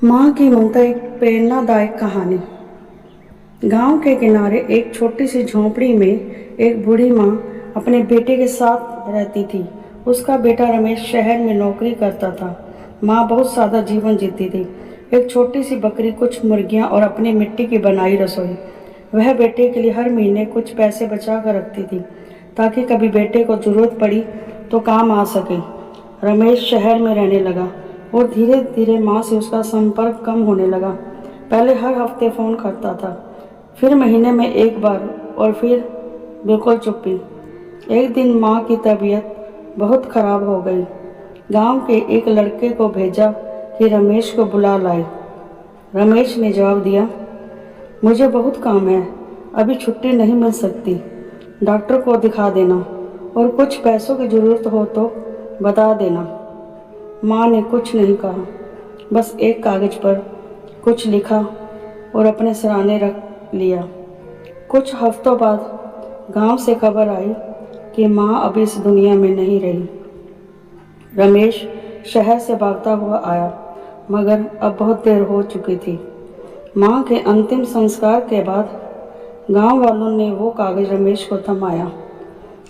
माँ की ममता एक प्रेरणादायक कहानी। गांव के किनारे एक छोटी सी झोंपड़ी में एक बूढ़ी माँ अपने बेटे के साथ रहती थी। उसका बेटा रमेश शहर में नौकरी करता था। माँ बहुत सादा जीवन जीती थी। एक छोटी सी बकरी, कुछ मुर्गियाँ और अपनी मिट्टी की बनाई रसोई। वह बेटे के लिए हर महीने कुछ पैसे बचा कर रखती थी ताकि कभी बेटे को जरूरत पड़ी तो काम आ सके। रमेश शहर में रहने लगा और धीरे धीरे माँ से उसका संपर्क कम होने लगा। पहले हर हफ्ते फ़ोन करता था, फिर महीने में एक बार और फिर बिल्कुल चुप्पी। एक दिन माँ की तबीयत बहुत खराब हो गई। गांव के एक लड़के को भेजा कि रमेश को बुला लाए। रमेश ने जवाब दिया, मुझे बहुत काम है, अभी छुट्टी नहीं मिल सकती। डॉक्टर को दिखा देना और कुछ पैसों की ज़रूरत हो तो बता देना। माँ ने कुछ नहीं कहा, बस एक कागज़ पर कुछ लिखा और अपने सिरहाने रख लिया। कुछ हफ्तों बाद गांव से खबर आई कि माँ अब इस दुनिया में नहीं रही। रमेश शहर से भागता हुआ आया, मगर अब बहुत देर हो चुकी थी। माँ के अंतिम संस्कार के बाद गांव वालों ने वो कागज़ रमेश को थमाया।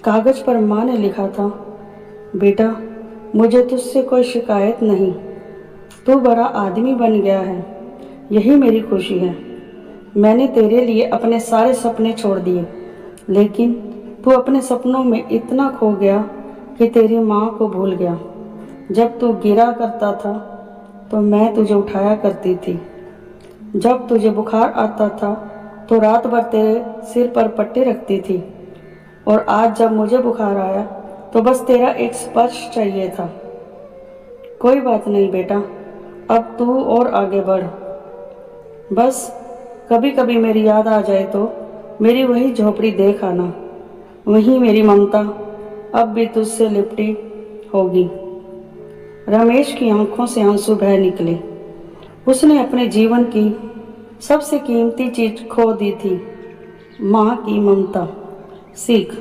कागज़ पर माँ ने लिखा था, बेटा, मुझे तुझसे कोई शिकायत नहीं। तू बड़ा आदमी बन गया है, यही मेरी खुशी है। मैंने तेरे लिए अपने सारे सपने छोड़ दिए, लेकिन तू अपने सपनों में इतना खो गया कि तेरी माँ को भूल गया। जब तू गिरा करता था तो मैं तुझे उठाया करती थी। जब तुझे बुखार आता था तो रात भर तेरे सिर पर पट्टी रखती थी, और आज जब मुझे बुखार आया तो बस तेरा एक स्पर्श चाहिए था। कोई बात नहीं बेटा, अब तू और आगे बढ़। बस कभी कभी मेरी याद आ जाए तो मेरी वही झोपड़ी देख आना, वहीं मेरी ममता अब भी तुझसे लिपटी होगी। रमेश की आंखों से आंसू बह निकले। उसने अपने जीवन की सबसे कीमती चीज खो दी थी, माँ की ममता। सीख,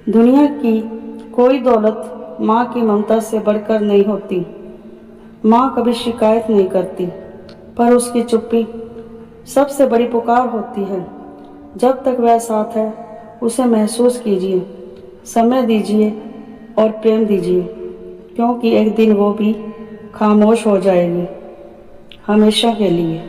दुनिया की कोई दौलत माँ की ममता से बढ़कर नहीं होती। माँ कभी शिकायत नहीं करती, पर उसकी चुप्पी सबसे बड़ी पुकार होती है। जब तक वह साथ है, उसे महसूस कीजिए, समय दीजिए और प्रेम दीजिए, क्योंकि एक दिन वो भी खामोश हो जाएगी, हमेशा के लिए।